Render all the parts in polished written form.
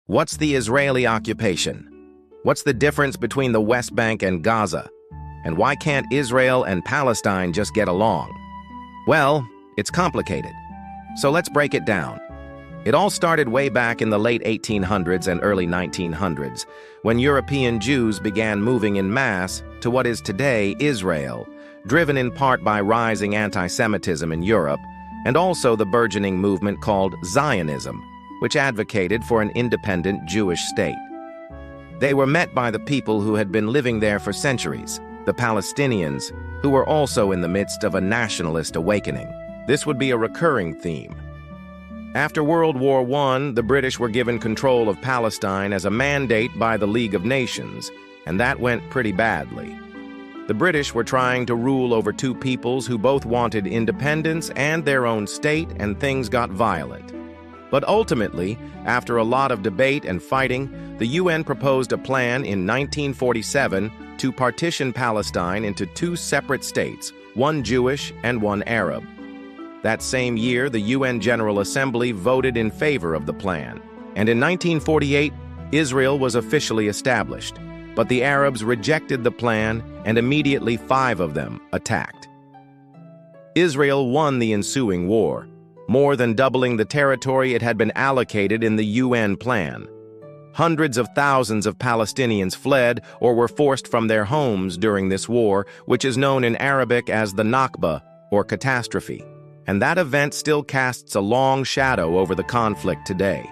What's the Israeli occupation? What's the difference between the West Bank and Gaza? And why can't Israel and Palestine just get along? Well, it's complicated. So let's break it down. It all started way back in the late 1800s and early 1900s, when European Jews began moving en masse to what is today Israel, driven in part by rising anti-Semitism in Europe, and also the burgeoning movement called Zionism, which advocated for an independent Jewish state. They were met by the people who had been living there for centuries, the Palestinians, who were also in the midst of a nationalist awakening. This would be a recurring theme. After World War I, the British were given control of Palestine as a mandate by the League of Nations, and that went pretty badly. The British were trying to rule over two peoples who both wanted independence and their own state, and things got violent. But ultimately, after a lot of debate and fighting, the UN proposed a plan in 1947 to partition Palestine into two separate states, one Jewish and one Arab. That same year, the UN General Assembly voted in favor of the plan, and in 1948, Israel was officially established. But the Arabs rejected the plan, and immediately 5 of them attacked. Israel won the ensuing war, more than doubling the territory it had been allocated in the UN plan. Hundreds of thousands of Palestinians fled or were forced from their homes during this war, which is known in Arabic as the Nakba, or catastrophe. And that event still casts a long shadow over the conflict today.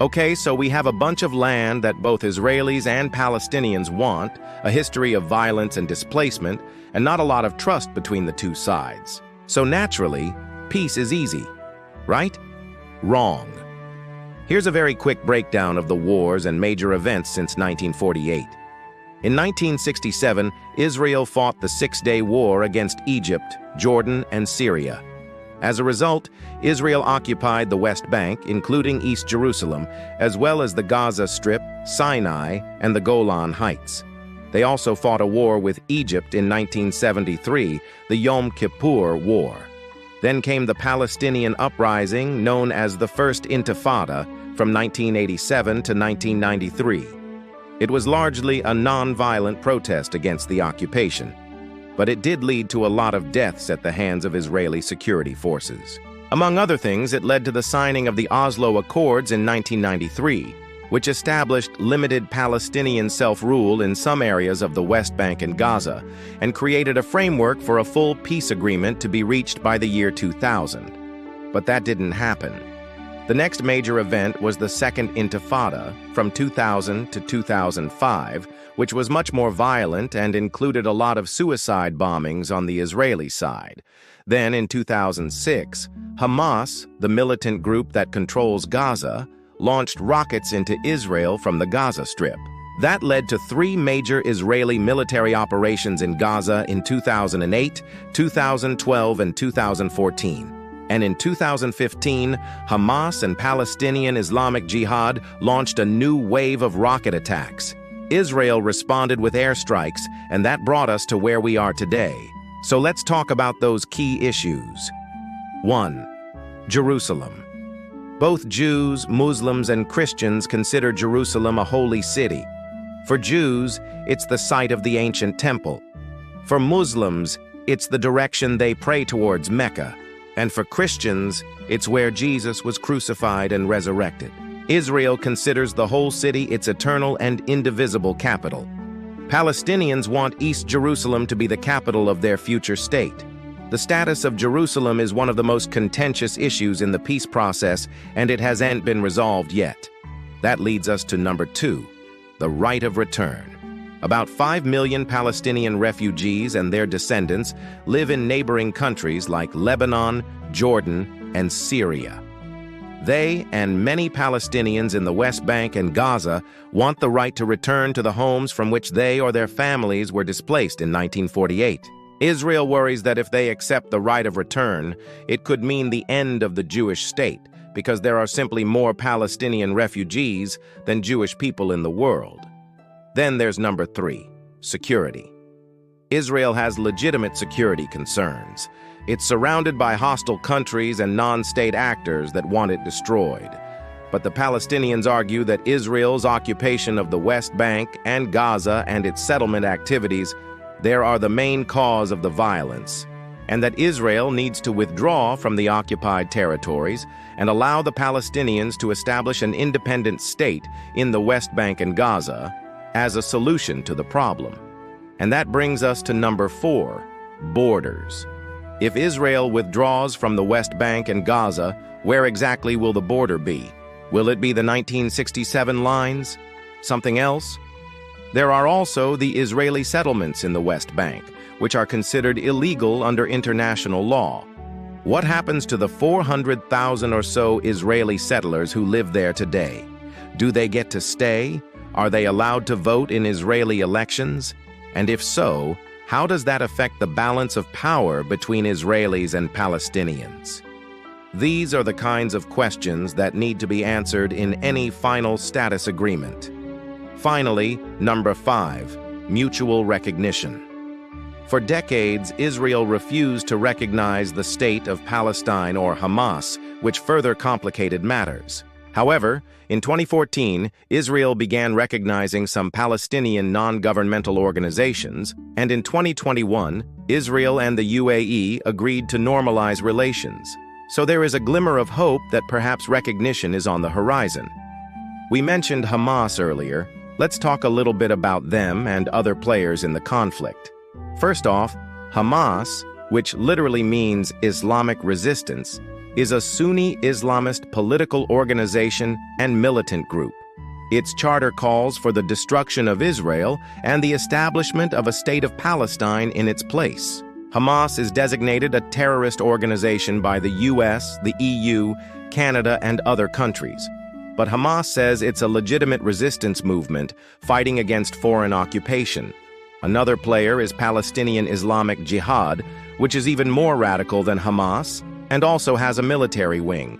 Okay, so we have a bunch of land that both Israelis and Palestinians want, a history of violence and displacement, and not a lot of trust between the two sides. So naturally, peace is easy, right? Wrong. Here's a very quick breakdown of the wars and major events since 1948. In 1967, Israel fought the Six-Day War against Egypt, Jordan, and Syria. As a result, Israel occupied the West Bank, including East Jerusalem, as well as the Gaza Strip, Sinai, and the Golan Heights. They also fought a war with Egypt in 1973, the Yom Kippur War. Then came the Palestinian uprising, known as the First Intifada, from 1987 to 1993. It was largely a non-violent protest against the occupation, but it did lead to a lot of deaths at the hands of Israeli security forces. Among other things, it led to the signing of the Oslo Accords in 1993, which established limited Palestinian self-rule in some areas of the West Bank and Gaza, and created a framework for a full peace agreement to be reached by the year 2000. But that didn't happen. The next major event was the Second Intifada from 2000 to 2005, which was much more violent and included a lot of suicide bombings on the Israeli side. Then in 2006, Hamas, the militant group that controls Gaza, launched rockets into Israel from the Gaza Strip. That led to 3 major Israeli military operations in Gaza in 2008, 2012, and 2014. And in 2015, Hamas and Palestinian Islamic Jihad launched a new wave of rocket attacks. Israel responded with airstrikes, and that brought us to where we are today. So let's talk about those key issues. 1. Jerusalem. Both Jews, Muslims, and Christians consider Jerusalem a holy city. For Jews, it's the site of the ancient temple. For Muslims, it's the direction they pray towards, Mecca. And for Christians, it's where Jesus was crucified and resurrected. Israel considers the whole city its eternal and indivisible capital. Palestinians want East Jerusalem to be the capital of their future state. The status of Jerusalem is one of the most contentious issues in the peace process, and it hasn't been resolved yet. That leads us to number 2, the right of return. About 5 million Palestinian refugees and their descendants live in neighboring countries like Lebanon, Jordan, and Syria. They and many Palestinians in the West Bank and Gaza want the right to return to the homes from which they or their families were displaced in 1948. Israel worries that if they accept the right of return, it could mean the end of the Jewish state, because there are simply more Palestinian refugees than Jewish people in the world. Then there's number 3, security. Israel has legitimate security concerns. It's surrounded by hostile countries and non-state actors that want it destroyed. but the Palestinians argue that Israel's occupation of the West Bank and Gaza and its settlement activities there are the main cause of the violence, and that Israel needs to withdraw from the occupied territories and allow the Palestinians to establish an independent state in the West Bank and Gaza as a solution to the problem. And that brings us to number 4, borders. If Israel withdraws from the West Bank and Gaza, where exactly will the border be? Will it be the 1967 lines? Something else? There are also the Israeli settlements in the West Bank, which are considered illegal under international law. What happens to the 400,000 or so Israeli settlers who live there today? Do they get to stay? Are they allowed to vote in Israeli elections? And if so, how does that affect the balance of power between Israelis and Palestinians? These are the kinds of questions that need to be answered in any final status agreement. Finally, number 5, mutual recognition. For decades, Israel refused to recognize the state of Palestine or Hamas, which further complicated matters. However, in 2014, Israel began recognizing some Palestinian non-governmental organizations, and in 2021, Israel and the UAE agreed to normalize relations. So there is a glimmer of hope that perhaps recognition is on the horizon. We mentioned Hamas earlier. Let's talk a little bit about them and other players in the conflict. First off, Hamas, which literally means Islamic resistance, is a Sunni Islamist political organization and militant group. Its charter calls for the destruction of Israel and the establishment of a state of Palestine in its place. Hamas is designated a terrorist organization by the US, the EU, Canada, and other countries. But Hamas says it's a legitimate resistance movement fighting against foreign occupation. Another player is Palestinian Islamic Jihad, which is even more radical than Hamas and also has a military wing.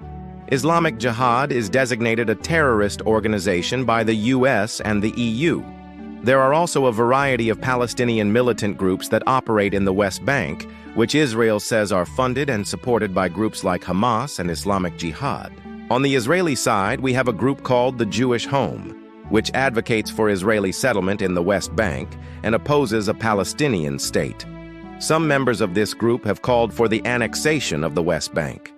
Islamic Jihad is designated a terrorist organization by the US and the EU. There are also a variety of Palestinian militant groups that operate in the West Bank, which Israel says are funded and supported by groups like Hamas and Islamic Jihad. On the Israeli side, we have a group called the Jewish Home, which advocates for Israeli settlement in the West Bank and opposes a Palestinian state. Some members of this group have called for the annexation of the West Bank.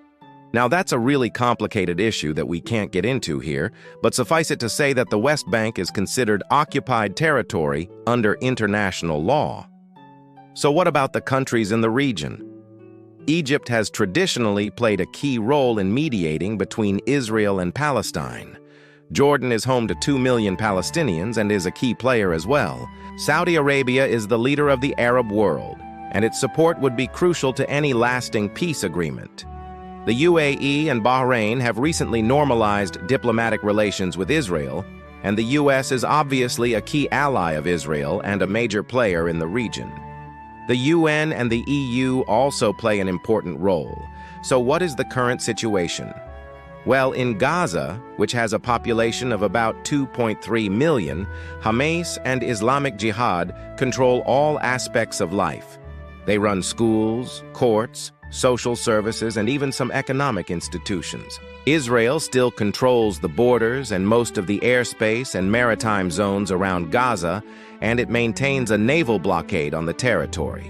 Now, that's a really complicated issue that we can't get into here, but suffice it to say that the West Bank is considered occupied territory under international law. So what about the countries in the region? Egypt has traditionally played a key role in mediating between Israel and Palestine. Jordan is home to 2 million Palestinians and is a key player as well. Saudi Arabia is the leader of the Arab world, and its support would be crucial to any lasting peace agreement. The UAE and Bahrain have recently normalized diplomatic relations with Israel, and the US is obviously a key ally of Israel and a major player in the region. The UN and the EU also play an important role. So what is the current situation? Well, in Gaza, which has a population of about 2.3 million, Hamas and Islamic Jihad control all aspects of life. They run schools, courts, social services, and even some economic institutions. Israel still controls the borders and most of the airspace and maritime zones around Gaza, and it maintains a naval blockade on the territory.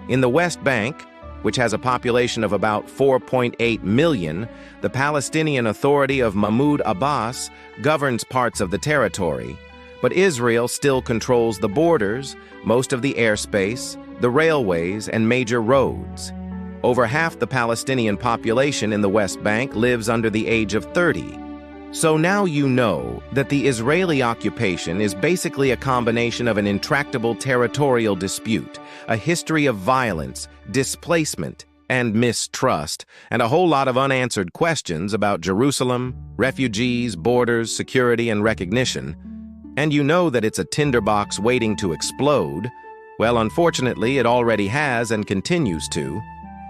In the West Bank, which has a population of about 4.8 million, the Palestinian Authority of Mahmoud Abbas governs parts of the territory, but Israel still controls the borders, most of the airspace, the railways, and major roads. Over half the Palestinian population in the West Bank lives under the age of 30. So now you know that the Israeli occupation is basically a combination of an intractable territorial dispute, a history of violence, displacement, and mistrust, and a whole lot of unanswered questions about Jerusalem, refugees, borders, security, and recognition. And you know that it's a tinderbox waiting to explode. Well, unfortunately, it already has and continues to.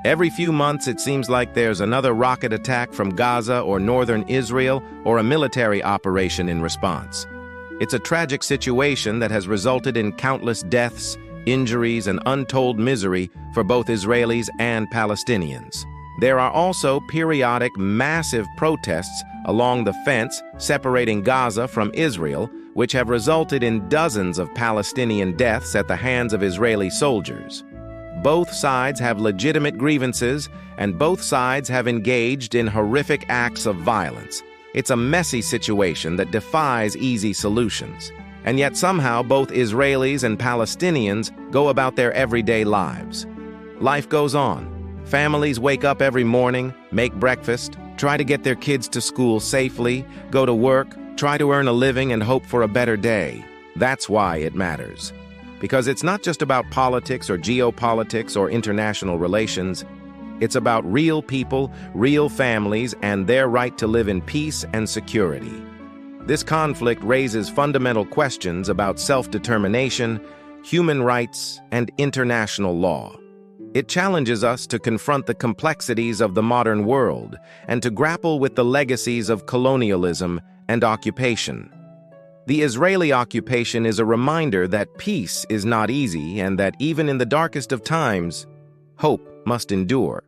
Every few months, it seems like there's another rocket attack from Gaza or northern Israel or a military operation in response. It's a tragic situation that has resulted in countless deaths, injuries, and untold misery for both Israelis and Palestinians. There are also periodic massive protests along the fence separating Gaza from Israel, which have resulted in dozens of Palestinian deaths at the hands of Israeli soldiers. Both sides have legitimate grievances, and both sides have engaged in horrific acts of violence. It's a messy situation that defies easy solutions. And yet somehow both Israelis and Palestinians go about their everyday lives. Life goes on. Families wake up every morning, make breakfast, try to get their kids to school safely, go to work, try to earn a living and hope for a better day. That's why it matters. Because it's not just about politics or geopolitics or international relations. It's about real people, real families, and their right to live in peace and security. This conflict raises fundamental questions about self-determination, human rights, and international law. It challenges us to confront the complexities of the modern world and to grapple with the legacies of colonialism and occupation. The Israeli occupation is a reminder that peace is not easy and that even in the darkest of times, hope must endure.